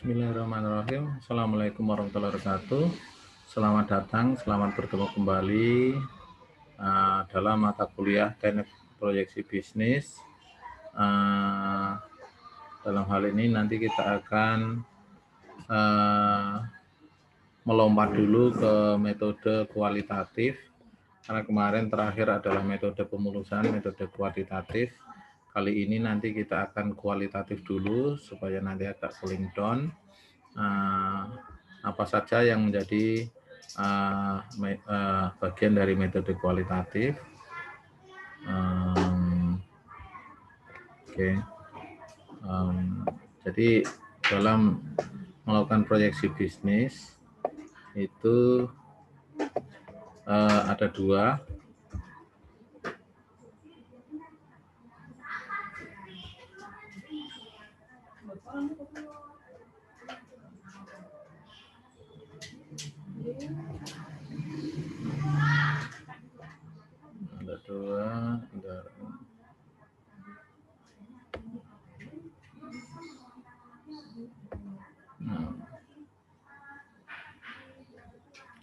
Bismillahirrahmanirrahim. Assalamualaikum warahmatullahi wabarakatuh. Selamat datang, selamat bertemu kembali dalam mata kuliah teknik proyeksi bisnis. Dalam hal ini nanti kita akan melompat dulu ke metode kualitatif, karena kemarin terakhir adalah metode pemulusan, metode kuantitatif. Kali ini nanti kita akan kualitatif dulu supaya nanti agak cooling down. Apa saja yang menjadi bagian dari metode kualitatif. Jadi dalam melakukan proyeksi bisnis itu ada dua.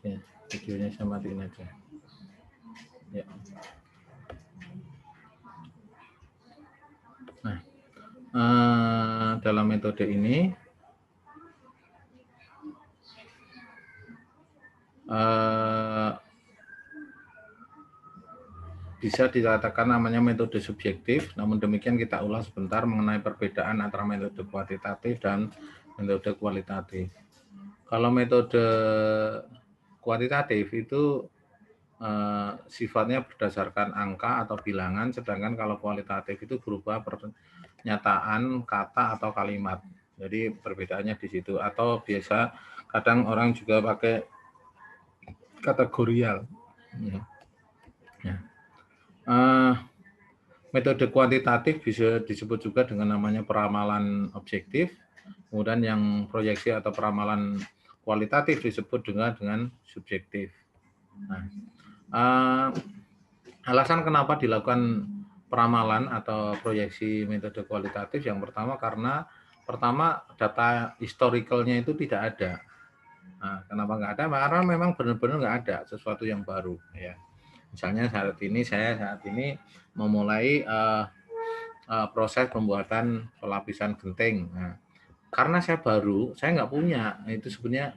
Ya, videonya saya matiin aja. Ya. Nah, dalam metode ini bisa dikatakan namanya metode subjektif, namun demikian kita ulas sebentar mengenai perbedaan antara metode kuantitatif dan metode kualitatif. Kalau metode kuantitatif itu sifatnya berdasarkan angka atau bilangan, sedangkan kalau kualitatif itu berupa pernyataan, kata, atau kalimat. Jadi perbedaannya di situ. Atau biasa kadang orang juga pakai kategorial. Ya. Metode kuantitatif bisa disebut juga dengan namanya peramalan objektif, kemudian yang proyeksi atau peramalan kualitatif disebut dengan subjektif. Nah, alasan kenapa dilakukan peramalan atau proyeksi metode kualitatif yang pertama karena data historicalnya itu tidak ada. Nah, kenapa nggak ada? Karena memang benar-benar nggak ada sesuatu yang baru. Ya. Misalnya saya saat ini memulai proses pembuatan pelapisan genting. Nah, karena saya baru, saya nggak punya. Itu sebenarnya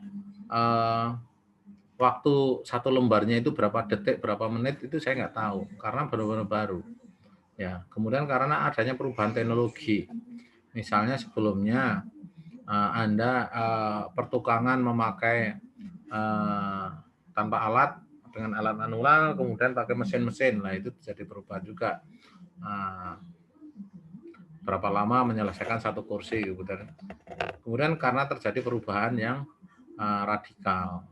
waktu satu lembarnya itu berapa detik, berapa menit itu saya nggak tahu karena benar-benar baru. Ya, kemudian karena adanya perubahan teknologi. Misalnya sebelumnya Anda pertukangan memakai tanpa alat dengan alat manual, kemudian pakai mesin-mesin. Nah, itu jadi perubahan juga. Berapa lama menyelesaikan satu kursi. Kemudian karena terjadi perubahan yang radikal.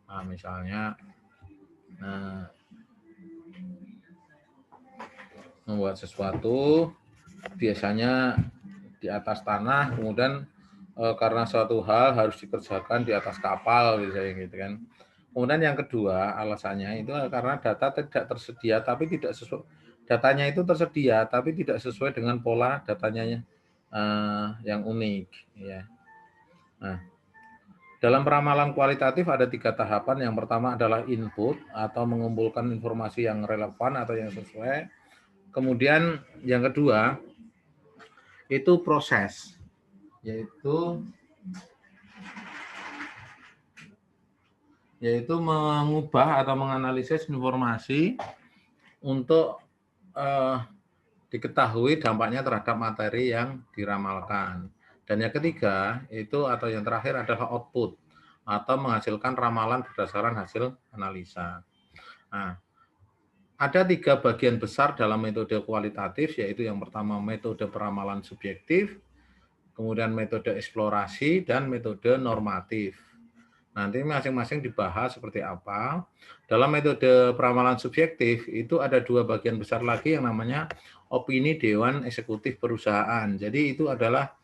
Nah, misalnya membuat sesuatu biasanya di atas tanah, kemudian karena suatu hal harus dikerjakan di atas kapal, misalnya gitu kan. Kemudian yang kedua alasannya itu karena data tidak tersedia, tapi tidak sesuai. Datanya itu tersedia, tapi tidak sesuai dengan pola datanya yang unik. Ya. Nah, dalam peramalan kualitatif ada 3 tahapan. Yang pertama adalah input atau mengumpulkan informasi yang relevan atau yang sesuai. Kemudian yang kedua itu proses, yaitu mengubah atau menganalisis informasi untuk diketahui dampaknya terhadap materi yang diramalkan. Dan yang ketiga itu atau yang terakhir adalah output atau menghasilkan ramalan berdasarkan hasil analisa. Nah, ada 3 bagian besar dalam metode kualitatif, yaitu yang pertama metode peramalan subjektif, kemudian metode eksplorasi, dan metode normatif. Nanti masing-masing dibahas seperti apa. Dalam metode peramalan subjektif itu ada 2 bagian besar lagi yang namanya opini Dewan Eksekutif Perusahaan. Jadi itu adalah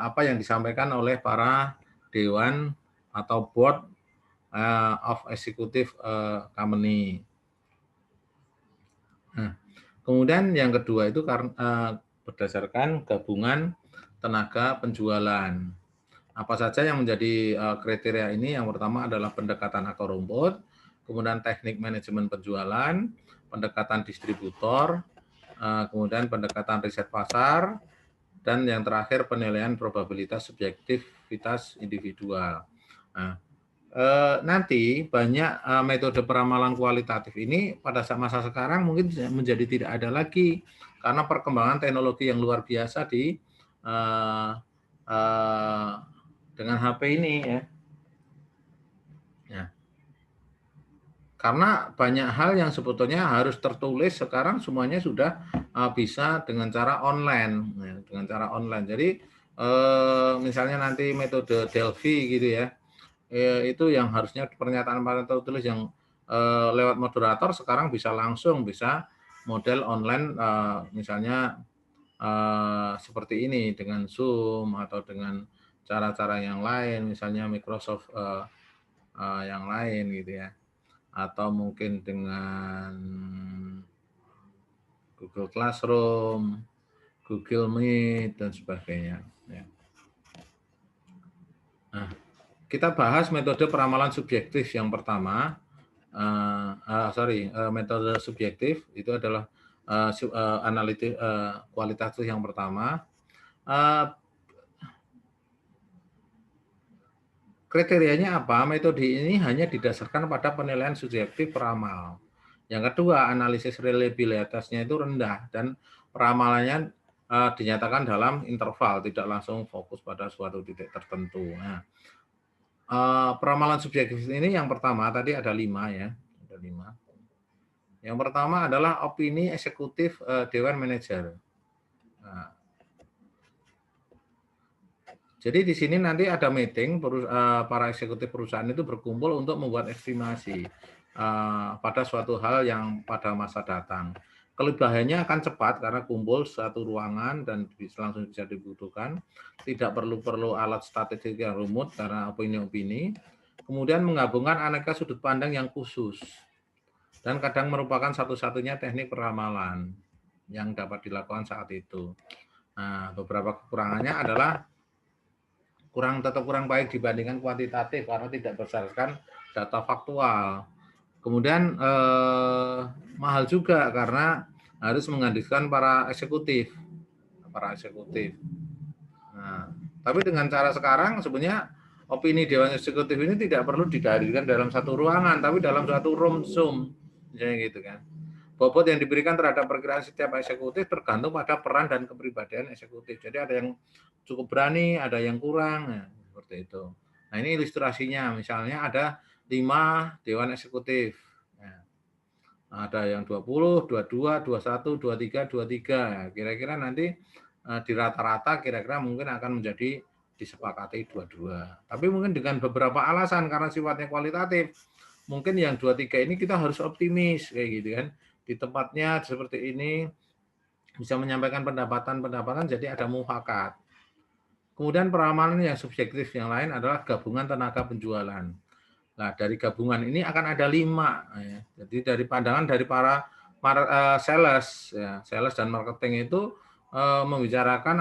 apa yang disampaikan oleh para dewan atau board of executive company. Nah, kemudian yang kedua itu karena berdasarkan gabungan tenaga penjualan. Apa saja yang menjadi kriteria ini? Yang pertama adalah pendekatan akar rumput, kemudian teknik manajemen penjualan, pendekatan distributor, kemudian pendekatan riset pasar, dan yang terakhir penilaian probabilitas subjektivitas individual. Nah, nanti banyak metode peramalan kualitatif ini pada masa sekarang mungkin menjadi tidak ada lagi karena perkembangan teknologi yang luar biasa di dengan HP ini ya. Ya. Karena banyak hal yang sebetulnya harus tertulis sekarang semuanya sudah bisa dengan cara online, ya, dengan cara online. Jadi misalnya nanti metode Delphi gitu ya, itu yang harusnya pernyataan tertulis yang lewat moderator sekarang bisa langsung bisa model online misalnya seperti ini dengan Zoom atau dengan cara-cara yang lain misalnya Microsoft yang lain gitu ya atau mungkin dengan Google Classroom, Google Meet dan sebagainya ya. Nah, kita bahas metode peramalan subjektif yang pertama. Metode subjektif itu adalah analitik kualitatif yang pertama. Kriterianya apa? Metode ini hanya didasarkan pada penilaian subjektif peramal. Yang kedua, analisis reliabilitasnya itu rendah dan peramalannya dinyatakan dalam interval, tidak langsung fokus pada suatu titik tertentu. Nah, peramalan subjektif ini yang pertama tadi ada 5 ya, ada 5. Yang pertama adalah opini eksekutif Dewan Manajer. Nah, jadi di sini nanti ada meeting para eksekutif perusahaan itu berkumpul untuk membuat estimasi pada suatu hal yang pada masa datang. Kelebihannya akan cepat karena kumpul satu ruangan dan langsung bisa dibutuhkan. Tidak perlu alat statistik yang rumit karena opini-opini. Kemudian menggabungkan aneka sudut pandang yang khusus. Dan kadang merupakan satu-satunya teknik peramalan yang dapat dilakukan saat itu. Nah, beberapa kekurangannya adalah tetap kurang baik dibandingkan kuantitatif karena tidak berdasarkan data faktual. Kemudian mahal juga karena harus menghabiskan para eksekutif. Nah, tapi dengan cara sekarang sebenarnya opini Dewan Eksekutif ini tidak perlu dihadirkan dalam satu ruangan, tapi dalam satu room Zoom, misalnya gitu kan. Bobot yang diberikan terhadap perkiraan setiap eksekutif tergantung pada peran dan kepribadian eksekutif. Jadi ada yang cukup berani, ada yang kurang, nah, seperti itu. Nah ini ilustrasinya, misalnya ada 5 dewan eksekutif. Nah, ada yang 20, 22, 21, 23, 23. Kira-kira nanti di rata-rata kira-kira mungkin akan menjadi disepakati 22. Tapi mungkin dengan beberapa alasan karena sifatnya kualitatif. Mungkin yang 23 ini kita harus optimis kayak gitu kan. Di tempatnya seperti ini bisa menyampaikan pendapatan jadi ada mufakat. Kemudian peramalan yang subjektif yang lain adalah gabungan tenaga penjualan. Nah, dari gabungan ini akan ada 5. Ya. Jadi dari pandangan dari para sales, ya, sales dan marketing itu membicarakan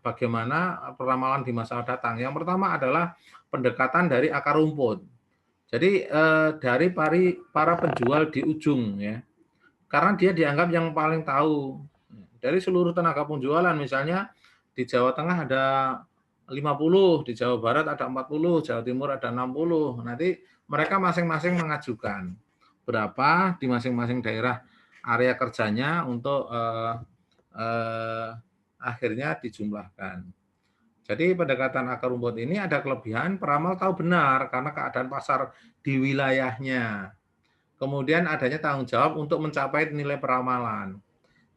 bagaimana peramalan di masa datang. Yang pertama adalah pendekatan dari akar rumput. Jadi dari para penjual di ujung, ya, karena dia dianggap yang paling tahu. Dari seluruh tenaga penjualan, misalnya di Jawa Tengah ada 50, di Jawa Barat ada 40, Jawa Timur ada 60. Nanti mereka masing-masing mengajukan berapa di masing-masing daerah area kerjanya untuk akhirnya dijumlahkan. Jadi pendekatan akar rumput ini ada kelebihan, peramal tahu benar karena keadaan pasar di wilayahnya. Kemudian adanya tanggung jawab untuk mencapai nilai peramalan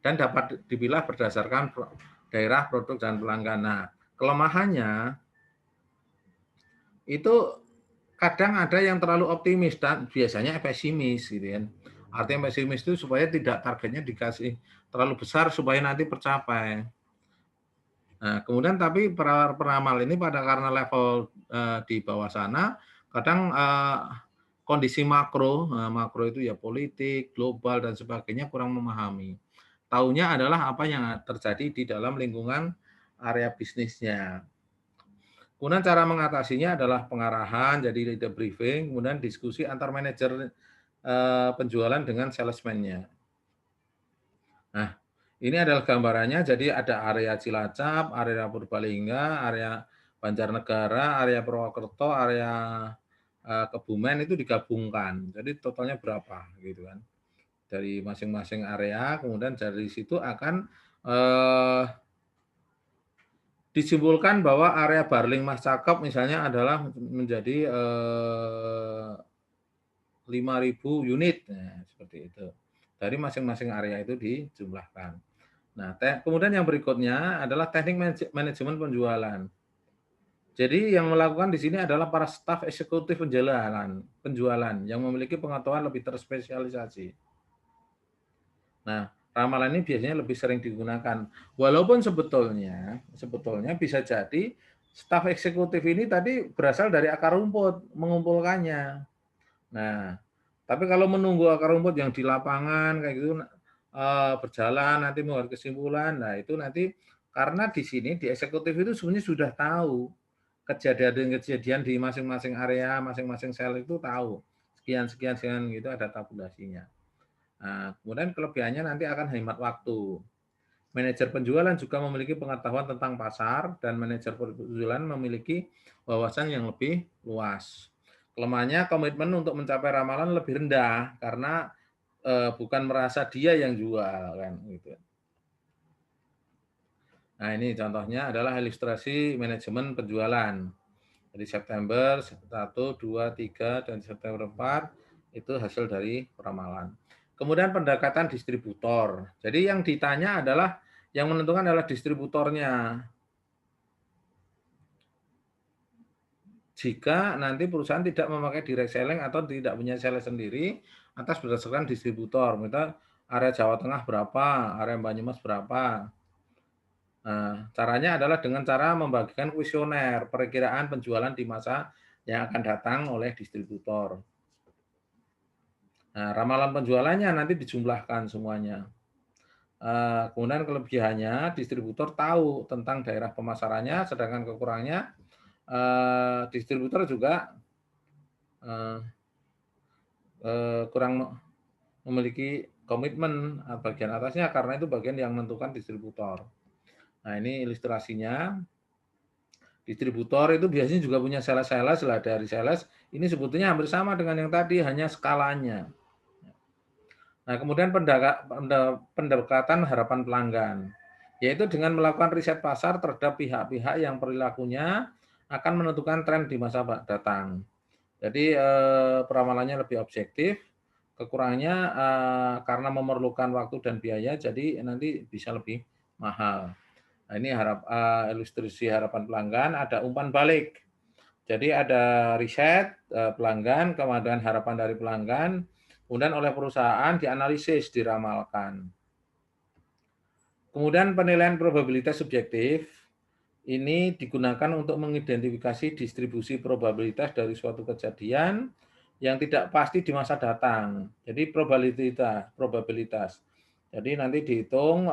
dan dapat dipilah berdasarkan daerah, produk, dan pelanggan. Nah, kelemahannya itu kadang ada yang terlalu optimis dan biasanya pesimis gitu kan. Artinya pesimis itu supaya tidak targetnya dikasih terlalu besar supaya nanti tercapai. Nah, kemudian tapi peramal ini karena level di bawah sana, kadang kondisi makro itu ya politik, global dan sebagainya kurang memahami. Taunya adalah apa yang terjadi di dalam lingkungan area bisnisnya. Kemudian cara mengatasinya adalah pengarahan, jadi leader briefing, kemudian diskusi antar manajer penjualan dengan salesman-nya. Nah, ini adalah gambarannya, jadi ada area Cilacap, area Purbalingga, area Banjarnegara, area Purwokerto, area Kebumen itu digabungkan. Jadi totalnya berapa gitu kan. Dari masing-masing area, kemudian dari situ akan disimpulkan bahwa area Barling Mas Cakep misalnya adalah menjadi 5.000 unit, nah, seperti itu. Dari masing-masing area itu dijumlahkan. Nah, kemudian yang berikutnya adalah teknik manajemen penjualan. Jadi yang melakukan di sini adalah para staf eksekutif penjualan yang memiliki pengetahuan lebih terspesialisasi. Nah, ramalan ini biasanya lebih sering digunakan. Walaupun sebetulnya bisa jadi staf eksekutif ini tadi berasal dari akar rumput, mengumpulkannya. Nah, tapi kalau menunggu akar rumput yang di lapangan kayak gitu berjalan nanti membuat kesimpulan, nah itu nanti karena di sini di eksekutif itu sebenarnya sudah tahu kejadian-kejadian di masing-masing area, masing-masing sel itu tahu sekian gitu ada tabulasinya. Nah, kemudian kelebihannya nanti akan hemat waktu. Manajer penjualan juga memiliki pengetahuan tentang pasar dan manajer penjualan memiliki wawasan yang lebih luas. Kelemahannya komitmen untuk mencapai ramalan lebih rendah karena bukan merasa dia yang jual kan gitu. Nah, ini contohnya adalah ilustrasi manajemen penjualan. Jadi September 1, 2, 3 dan September 4 itu hasil dari ramalan. Kemudian pendekatan distributor. Jadi yang ditanya adalah yang menentukan adalah distributornya. Jika nanti perusahaan tidak memakai direct selling atau tidak punya sales sendiri atas berdasarkan distributor, misal area Jawa Tengah berapa, area Banyumas berapa. Nah, caranya adalah dengan cara membagikan kuesioner perkiraan penjualan di masa yang akan datang oleh distributor. Nah, ramalan penjualannya nanti dijumlahkan semuanya. Kemudian kelebihannya distributor tahu tentang daerah pemasarannya, sedangkan kekurangannya distributor juga kurang memiliki komitmen bagian atasnya karena itu bagian yang menentukan distributor. Nah, ini ilustrasinya. Distributor itu biasanya juga punya sales-sales lah, dari sales ini sebetulnya hampir sama dengan yang tadi, hanya skalanya. Nah, kemudian pendekatan harapan pelanggan, yaitu dengan melakukan riset pasar terhadap pihak-pihak yang perilakunya akan menentukan tren di masa datang. Jadi peramalannya lebih objektif, kekurangannya karena memerlukan waktu dan biaya, jadi nanti bisa lebih mahal. Nah, ini ilustrasi harapan pelanggan, ada umpan balik. Jadi ada riset pelanggan, kemudian harapan dari pelanggan, kemudian oleh perusahaan dianalisis, diramalkan. Kemudian penilaian probabilitas subjektif, ini digunakan untuk mengidentifikasi distribusi probabilitas dari suatu kejadian yang tidak pasti di masa datang. Jadi probabilitas. Jadi nanti dihitung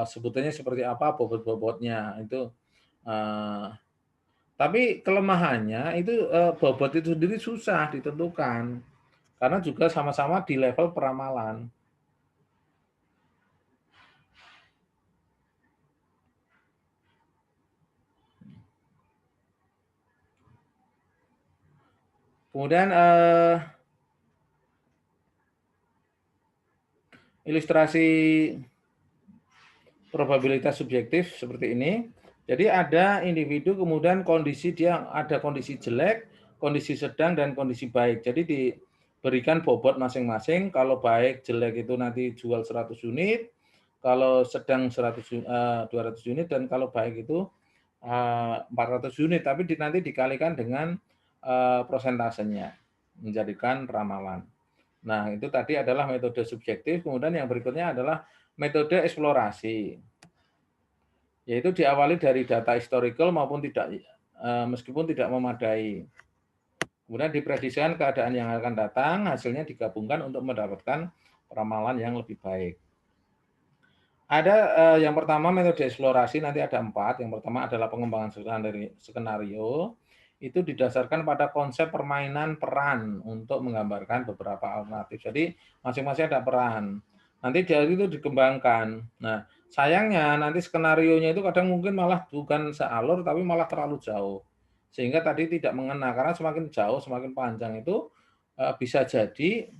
sebetulnya seperti apa bobot-bobotnya itu. Tapi kelemahannya itu bobot itu sendiri susah ditentukan karena juga sama-sama di level peramalan. Kemudian ilustrasi probabilitas subjektif seperti ini. Jadi ada individu kemudian kondisi dia ada kondisi jelek, kondisi sedang dan kondisi baik. Jadi diberikan bobot masing-masing. Kalau baik jelek itu nanti jual 100 unit, kalau sedang 200 unit dan kalau baik itu 400 unit. Tapi nanti dikalikan dengan prosentasenya menjadikan ramalan. Nah, itu tadi adalah metode subjektif. Kemudian yang berikutnya adalah metode eksplorasi, yaitu diawali dari data historical maupun tidak, meskipun tidak memadai. Kemudian diprediksikan keadaan yang akan datang, hasilnya digabungkan untuk mendapatkan ramalan yang lebih baik. Ada yang pertama metode eksplorasi nanti ada 4. Yang pertama adalah pengembangan skenario. Itu didasarkan pada konsep permainan peran untuk menggambarkan beberapa alternatif. Jadi masing-masing ada peran. Nanti dari itu dikembangkan. Nah, sayangnya nanti skenarionya itu kadang mungkin malah bukan sealur tapi malah terlalu jauh. Sehingga tadi tidak mengena karena semakin jauh, semakin panjang itu bisa jadi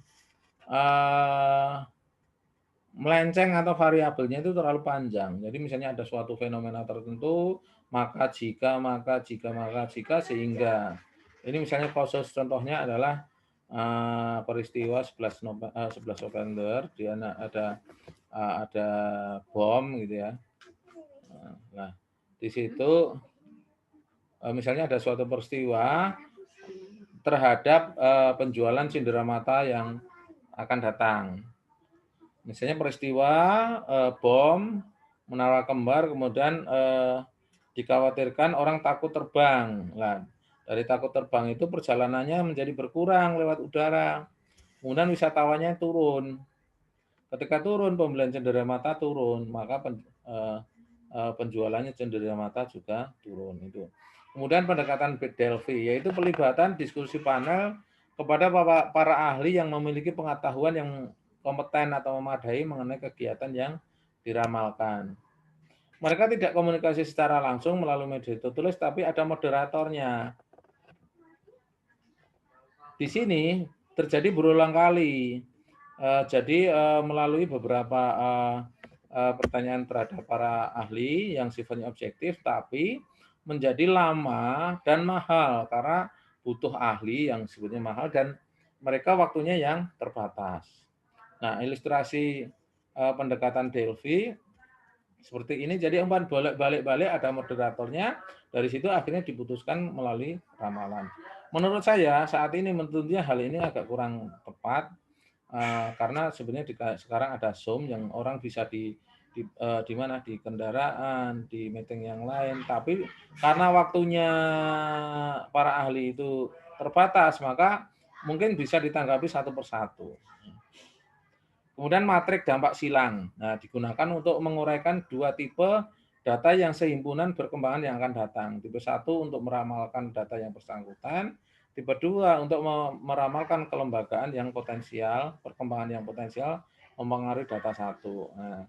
melenceng atau variabelnya itu terlalu panjang. Jadi misalnya ada suatu fenomena tertentu, maka jika, maka jika, maka jika, sehingga. Ini misalnya kasus contohnya adalah peristiwa 11 November, di mana ada bom gitu ya. Nah, di situ misalnya ada suatu peristiwa terhadap penjualan cindera mata yang akan datang. Misalnya peristiwa bom, menara kembar, kemudian dikhawatirkan orang takut terbang. Nah, dari takut terbang itu perjalanannya menjadi berkurang lewat udara. Kemudian wisatawannya turun. Ketika turun, pembelian cendera mata turun, maka penjualannya cendera mata juga turun. Itu. Kemudian pendekatan Delphi, yaitu pelibatan diskusi panel kepada para ahli yang memiliki pengetahuan yang kompeten atau memadai mengenai kegiatan yang diramalkan. Mereka tidak komunikasi secara langsung melalui media tertulis, tapi ada moderatornya. Di sini terjadi berulang kali. Jadi melalui beberapa pertanyaan terhadap para ahli yang sifatnya objektif, tapi menjadi lama dan mahal karena butuh ahli yang sebetulnya mahal dan mereka waktunya yang terbatas. Nah, ilustrasi pendekatan Delphi seperti ini. Jadi umpan balik-balik ada moderatornya. Dari situ akhirnya diputuskan melalui ramalan. Menurut saya saat ini tentunya hal ini agak kurang tepat karena sebenarnya sekarang ada Zoom yang orang bisa di mana di kendaraan, di meeting yang lain. Tapi karena waktunya para ahli itu terbatas, maka mungkin bisa ditanggapi satu persatu. Kemudian matrik dampak silang. Nah, digunakan untuk menguraikan dua tipe data yang sehimpunan berkembangan yang akan datang. Tipe 1 untuk meramalkan data yang bersangkutan. Tipe 2 untuk meramalkan kelembagaan yang potensial, perkembangan yang potensial mempengaruhi data 1. Nah,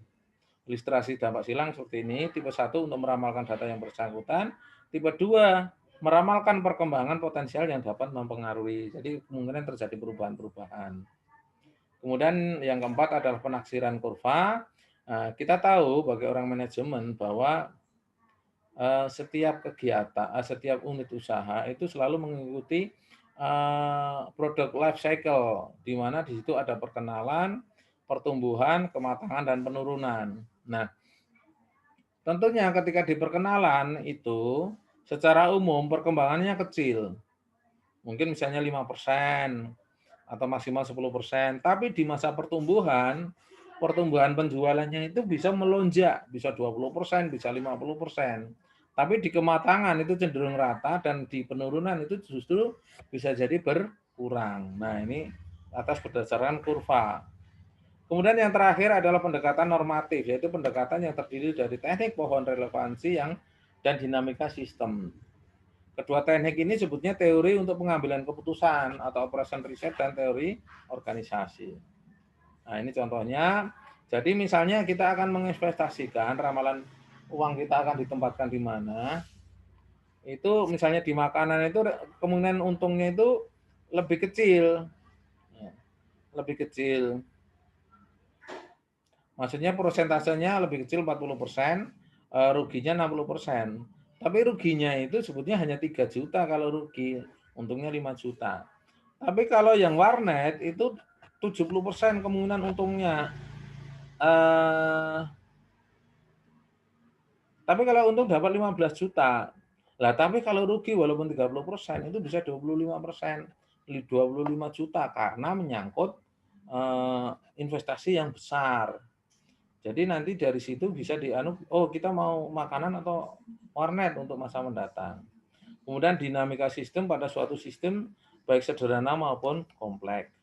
ilustrasi dampak silang seperti ini. Tipe 1 untuk meramalkan data yang bersangkutan. Tipe 2 meramalkan perkembangan potensial yang dapat mempengaruhi. Jadi kemungkinan terjadi perubahan-perubahan. Kemudian yang keempat adalah penaksiran kurva. Kita tahu bagi orang manajemen bahwa setiap kegiatan, setiap unit usaha itu selalu mengikuti product life cycle, di mana di situ ada perkenalan, pertumbuhan, kematangan, dan penurunan. Nah, tentunya ketika di perkenalan itu secara umum perkembangannya kecil. Mungkin misalnya 5%, atau maksimal 10%. Tapi di masa pertumbuhan penjualannya itu bisa melonjak, bisa 20%, bisa 50%. Tapi di kematangan itu cenderung rata dan di penurunan itu justru bisa jadi berkurang. Nah, ini atas berdasarkan kurva. Kemudian yang terakhir adalah pendekatan normatif, yaitu pendekatan yang terdiri dari teknik pohon relevansi dan dinamika sistem. Kedua teknik ini sebutnya teori untuk pengambilan keputusan atau operation riset dan teori organisasi. Nah, ini contohnya. Jadi misalnya kita akan menginvestasikan ramalan uang kita akan ditempatkan di mana. Itu misalnya di makanan itu kemungkinan untungnya itu lebih kecil. Lebih kecil. Maksudnya persentasenya lebih kecil 40%, ruginya 60%. Tapi ruginya itu sebutnya hanya 3 juta kalau rugi, untungnya 5 juta. Tapi kalau yang warnet itu 70% kemungkinan untungnya. Tapi kalau untung dapat 15 juta. Lah, tapi kalau rugi walaupun 30% itu bisa 25%. 25 juta karena menyangkut investasi yang besar. Jadi nanti dari situ bisa kita mau makanan atau warnet untuk masa mendatang. Kemudian dinamika sistem pada suatu sistem baik sederhana maupun kompleks.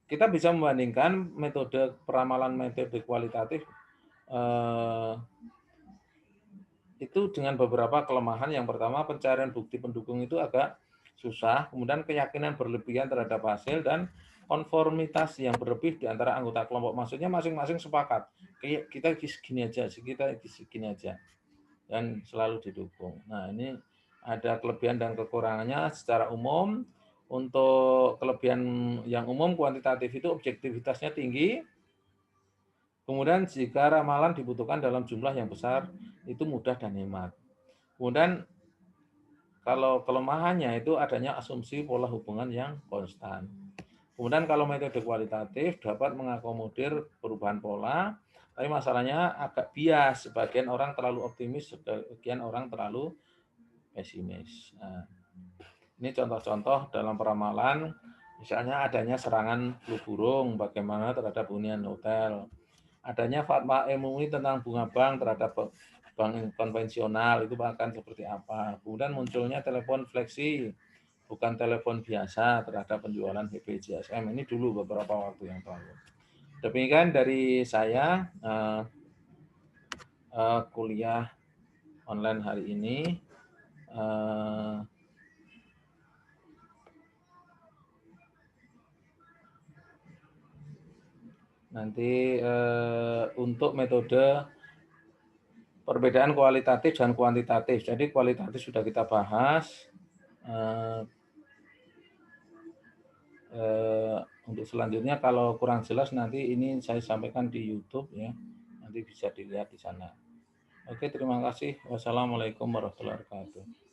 kita bisa membandingkan metode peramalan metode kualitatif itu dengan beberapa kelemahan. Yang pertama, pencarian bukti pendukung itu agak susah, kemudian keyakinan berlebihan terhadap hasil, dan konformitas yang berlebih di antara anggota kelompok. Maksudnya masing-masing sepakat, kita gini aja, kita gini aja, dan selalu didukung. Nah, ini ada kelebihan dan kekurangannya secara umum. Untuk kelebihan yang umum, kuantitatif itu objektivitasnya tinggi. Kemudian jika ramalan dibutuhkan dalam jumlah yang besar, itu mudah dan hemat. Kemudian kalau kelemahannya itu adanya asumsi pola hubungan yang konstan. Kemudian kalau metode kualitatif dapat mengakomodir perubahan pola, tapi masalahnya agak bias. Sebagian orang terlalu optimis, sebagian orang terlalu pesimis. Nah, ini contoh-contoh dalam peramalan, misalnya adanya serangan flu burung, bagaimana terhadap hunian hotel. Adanya fatwa MUI tentang bunga bank terhadap bank konvensional, itu akan seperti apa. Kemudian munculnya telepon fleksi, bukan telepon biasa, terhadap penjualan BPJSM. Ini dulu beberapa waktu yang lalu. Demikian dari saya kuliah online hari ini. Nanti untuk metode perbedaan kualitatif dan kuantitatif. Jadi kualitatif sudah kita bahas. Untuk selanjutnya kalau kurang jelas nanti ini saya sampaikan di YouTube ya. Nanti bisa dilihat di sana. Oke, terima kasih. Wassalamualaikum warahmatullahi wabarakatuh.